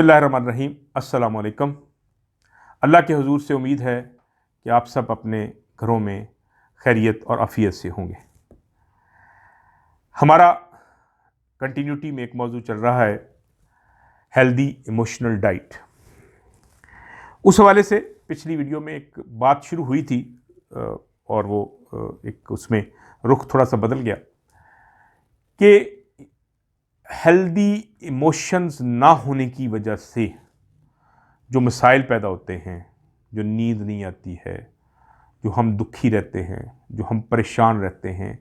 बिस्मिल्लाहिर्रहमानिर्रहीम। अस्सलाम वालेकुम। अल्लाह के हुजूर से उम्मीद है कि आप सब अपने घरों में खैरियत और आफ़ियत से होंगे। हमारा कंटिन्यूटी में एक मौजू चल रहा है हेल्दी इमोशनल डाइट। उस हवाले से पिछली वीडियो में एक बात शुरू हुई थी और वो एक उसमें रुख थोड़ा सा बदल गया कि हेल्दी इमोशंस ना होने की वजह से जो मसाइल पैदा होते हैं, जो नींद नहीं आती है, जो हम दुखी रहते हैं, जो हम परेशान रहते हैं,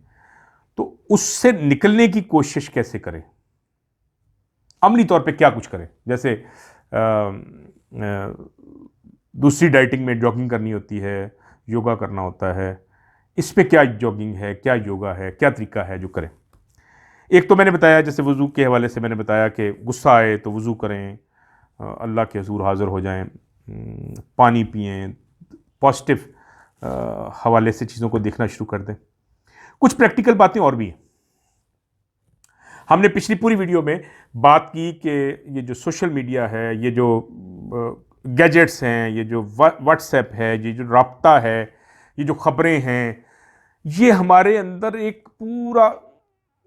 तो उससे निकलने की कोशिश कैसे करें, अमली तौर पे क्या कुछ करें। जैसे दूसरी डाइटिंग में जॉगिंग करनी होती है, योगा करना होता है, इस पे क्या जॉगिंग है, क्या योगा है, क्या तरीका है जो करें। एक तो मैंने बताया, जैसे वज़ू के हवाले से मैंने बताया कि गुस्सा आए तो वज़ू करें, अल्लाह के हुज़ूर हाज़िर हो जाएं, पानी पिएं, पॉजिटिव हवाले से चीज़ों को देखना शुरू कर दें। कुछ प्रैक्टिकल बातें और भी हैं। हमने पिछली पूरी वीडियो में बात की कि ये जो सोशल मीडिया है, ये जो गैजेट्स हैं, ये जो व्हाट्सएप है, ये जो राब्ता है, ये जो ख़बरें हैं, ये हमारे अंदर एक पूरा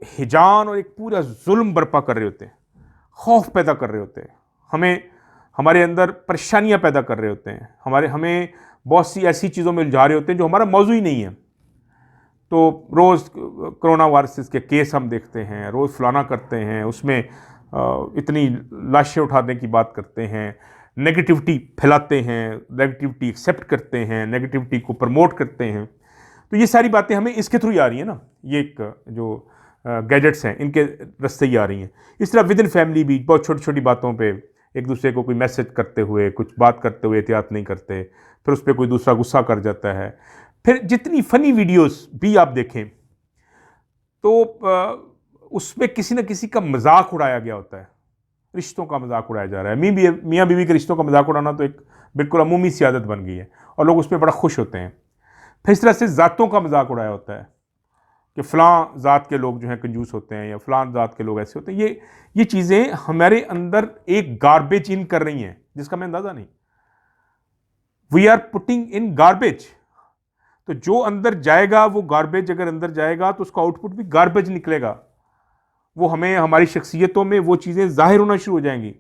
हिजान और एक पूरा जुल्म बर्पा कर रहे होते हैं, खौफ पैदा कर रहे होते हैं, हमारे अंदर परेशानियां पैदा कर रहे होते हैं, हमें बहुत सी ऐसी चीज़ों में उलझा रहे होते हैं जो हमारा मौजू ही नहीं है। तो रोज़ कोरोना वायरस के केस हम देखते हैं, रोज़ फलाना करते हैं, उसमें इतनी लाशें उठाने की बात करते हैं, नेगेटिविटी फैलाते हैं, नेगेटिविटी एक्सेप्ट करते हैं, नेगेटिविटी को प्रमोट करते हैं। तो ये सारी बातें हमें इसके थ्रू ही आ रही हैं ना, ये एक जो गैजेट्स हैं इनके रास्ते ही आ रही हैं। इस तरह विद इन फैमिली भी बहुत छोटी छोटी बातों पे एक दूसरे को कोई मैसेज करते हुए, कुछ बात करते हुए एहतियात नहीं करते, फिर उस पर कोई दूसरा गुस्सा कर जाता है। फिर जितनी फ़नी वीडियोस भी आप देखें तो उसमें किसी न किसी का मजाक उड़ाया गया होता है, रिश्तों का मजाक उड़ाया जा रहा है। मियाँ बीवी के रिश्तों का मजाक उड़ाना तो एक बिल्कुल अमूमी सी आदत बन गई है और लोग उस पर बड़ा खुश होते हैं। फिर इस तरह से ज़ातों का मजाक उड़ाया होता है कि फ़लाँ ज़ात के लोग जो हैं कंजूस होते हैं, या फ़लाँ ज़ात के लोग ऐसे होते हैं। ये चीज़ें हमारे अंदर एक गार्बेज इन कर रही हैं जिसका हमें अंदाज़ा नहीं। We are putting in garbage. तो जो अंदर जाएगा, वो गार्बेज अगर अंदर जाएगा तो उसका आउटपुट भी गार्बेज निकलेगा। वो हमें हमारी शख्सियतों में वो चीज़ें ज़ाहिर होना शुरू हो जाएंगी।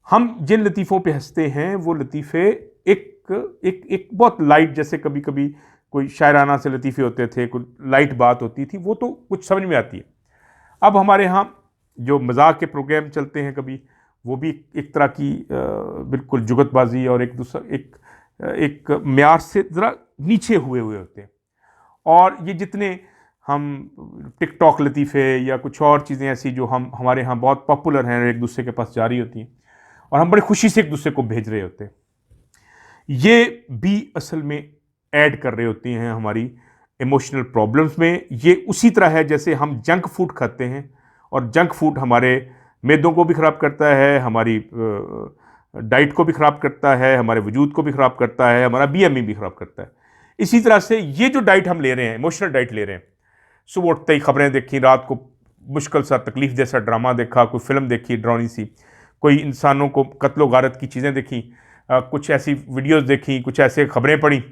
हम जिन लतीफ़ों पे हंसते हैं वो लतीफ़े एक बहुत लाइट, जैसे कभी कभी कोई शायराना से लतीफ़े होते थे, कोई लाइट बात होती थी, वो तो कुछ समझ में आती है। अब हमारे यहाँ जो मजाक के प्रोग्राम चलते हैं कभी, वो भी एक तरह की बिल्कुल जुगतबाजी और एक दूसरा एक म्यार से ज़रा नीचे हुए होते हैं। और ये जितने हम टिकटॉक लतीफ़े या कुछ और चीज़ें ऐसी जो हमारे यहाँ बहुत पॉपुलर हैं, एक दूसरे के पास जारी होती हैं और हम बड़ी खुशी से एक दूसरे को भेज रहे होते हैं, ये भी असल में ऐड कर रहे होती हैं हमारी इमोशनल प्रॉब्लम्स में। ये उसी तरह है जैसे हम जंक फूड खाते हैं, और जंक फूड हमारे मैदों को भी ख़राब करता है, हमारी डाइट को भी ख़राब करता है, हमारे वजूद को भी ख़राब करता है, हमारा बीएमई भी ख़राब करता है। इसी तरह से ये जो डाइट हम ले रहे हैं, इमोशनल डाइट ले रहे हैं, सुबह उठते ही ख़बरें देखी, रात को मुश्किल सा तकलीफ जैसा ड्रामा देखा, कोई फिल्म देखी डरावनी सी, कोई इंसानों को कत्लो गारत की चीज़ें देखी, कुछ ऐसी वीडियोस देखी, कुछ ऐसे खबरें पढ़ी,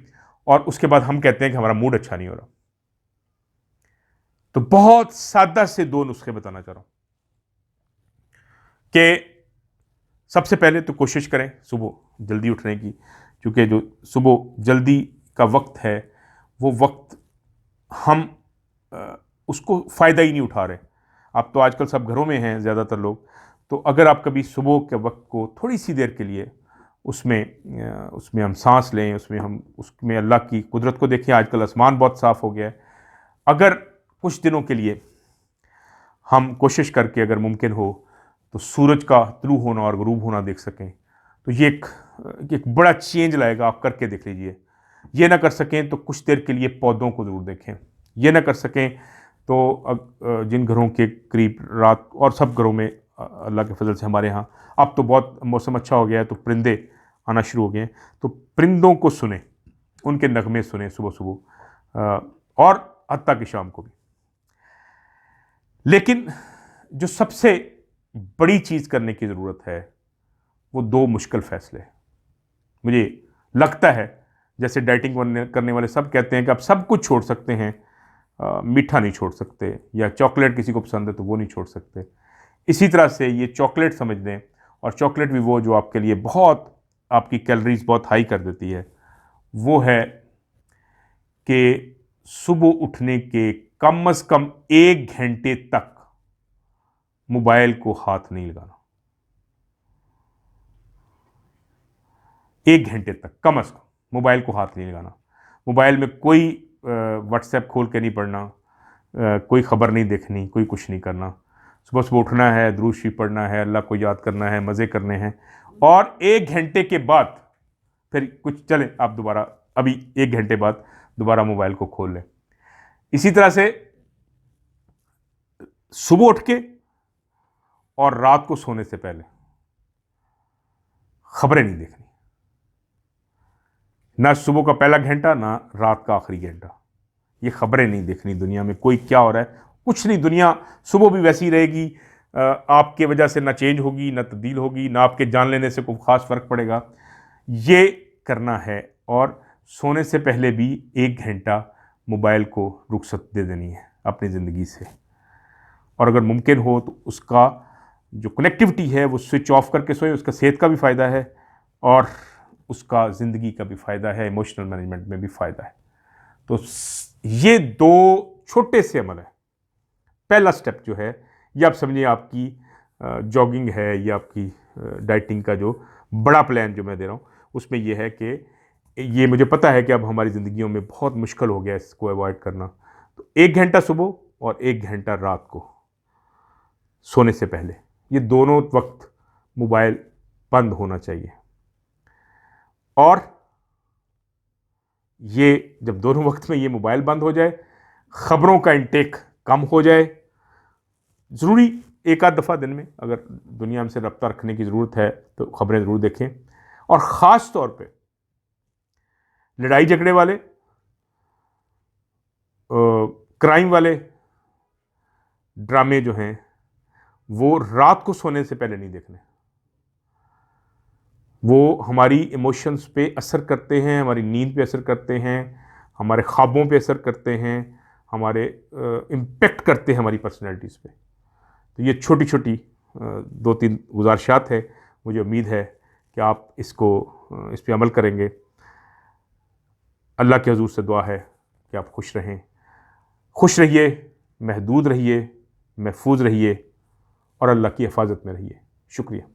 और उसके बाद हम कहते हैं कि हमारा मूड अच्छा नहीं हो रहा। तो बहुत सादा से दो नुस्खे बताना चाह रहा हूं कि सबसे पहले तो कोशिश करें सुबह जल्दी उठने की, क्योंकि जो सुबह जल्दी का वक्त है वो वक्त हम उसको फ़ायदा ही नहीं उठा रहे। आप तो आजकल सब घरों में हैं ज़्यादातर लोग, तो अगर आप कभी सुबह के वक्त को थोड़ी सी देर के लिए उसमें हम सांस लें, उसमें अल्लाह की कुदरत को देखें। आजकल आसमान बहुत साफ़ हो गया है। अगर कुछ दिनों के लिए हम कोशिश करके, अगर मुमकिन हो, तो सूरज का तुलू होना और ग़ुरूब होना देख सकें, तो ये एक बड़ा चेंज लाएगा। आप करके देख लीजिए। ये ना कर सकें तो कुछ देर के लिए पौधों को ज़रूर देखें। ये ना कर सकें तो जिन घरों के करीब रात, और सब घरों में अल्लाह के फजल से हमारे यहाँ अब तो बहुत मौसम अच्छा हो गया है, तो परिंदे आना शुरू हो गए हैं, तो परिंदों को सुने, उनके नगमे सुने सुबह सुबह और हत्ता की शाम को भी। लेकिन जो सबसे बड़ी चीज़ करने की ज़रूरत है वो 2 मुश्किल फ़ैसले। मुझे लगता है जैसे डाइटिंग करने वाले सब कहते हैं कि आप सब कुछ छोड़ सकते हैं, मीठा नहीं छोड़ सकते, या चॉकलेट किसी को पसंद है तो वो नहीं छोड़ सकते। इसी तरह से ये चॉकलेट समझ लें, और चॉकलेट भी वो जो आपके लिए बहुत आपकी कैलोरीज बहुत हाई कर देती है, वो है कि सुबह उठने के कम से कम 1 घंटे तक मोबाइल को हाथ नहीं लगाना। 1 घंटे तक कम से कम मोबाइल को हाथ नहीं लगाना। मोबाइल में कोई व्हाट्सएप खोल के नहीं पढ़ना, कोई ख़बर नहीं देखनी, कोई कुछ नहीं करना। सुबह सुबह उठना है, दुरूद शरीफ पढ़ना है, अल्लाह को याद करना है, मज़े करने हैं, और 1 घंटे के बाद फिर कुछ चलें आप दोबारा, अभी 1 घंटे बाद दोबारा मोबाइल को खोल लें। इसी तरह से सुबह उठ के और रात को सोने से पहले खबरें नहीं देखनी, ना सुबह का पहला घंटा ना रात का आखिरी घंटा। ये खबरें नहीं देखनी, दुनिया में कोई क्या हो रहा है कुछ नहीं। दुनिया सुबह भी वैसी रहेगी, आपके वजह से ना चेंज होगी, ना तब्दील होगी, ना आपके जान लेने से कोई ख़ास फ़र्क पड़ेगा। ये करना है, और सोने से पहले भी 1 घंटा मोबाइल को रुखसत दे देनी है अपनी ज़िंदगी से। और अगर मुमकिन हो तो उसका जो कनेक्टिविटी है वो स्विच ऑफ करके सोए। उसका सेहत का भी फ़ायदा है और उसका ज़िंदगी का भी फ़ायदा है, इमोशनल मैनेजमेंट में भी फ़ायदा है। तो ये 2 छोटे से अमल है। पहला स्टेप जो है ये आप समझिए आपकी जॉगिंग है या आपकी डाइटिंग का जो बड़ा प्लान जो मैं दे रहा हूँ, उसमें ये है कि ये मुझे पता है कि अब हमारी ज़िंदगियों में बहुत मुश्किल हो गया इसको अवॉइड करना। तो 1 घंटा सुबह और 1 घंटा रात को सोने से पहले, ये दोनों वक्त मोबाइल बंद होना चाहिए। और ये जब दोनों वक्त में ये मोबाइल बंद हो जाए, ख़बरों का इंटेक कम हो जाए, ज़रूरी एक आध दफ़ा दिन में अगर दुनिया से रब्ता रखने की ज़रूरत है तो ख़बरें ज़रूर देखें। और ख़ास तौर पे लड़ाई झगड़े वाले, क्राइम वाले ड्रामे जो हैं वो रात को सोने से पहले नहीं देखने। वो हमारी इमोशंस पे असर करते हैं, हमारी नींद पे असर करते हैं, हमारे ख्वाबों पे असर करते हैं, हमारे इम्पेक्ट करते हैं हमारी पर्सनैलिटीज़ पे। तो ये छोटी छोटी 2-3 गुजारिशात है, मुझे उम्मीद है कि आप इस पे अमल करेंगे। अल्लाह के हुज़ूर से दुआ है कि आप खुश रहें, खुश रहिए, महदूद रहिए, महफूज रहिए और अल्लाह की हिफाजत में रहिए। शुक्रिया।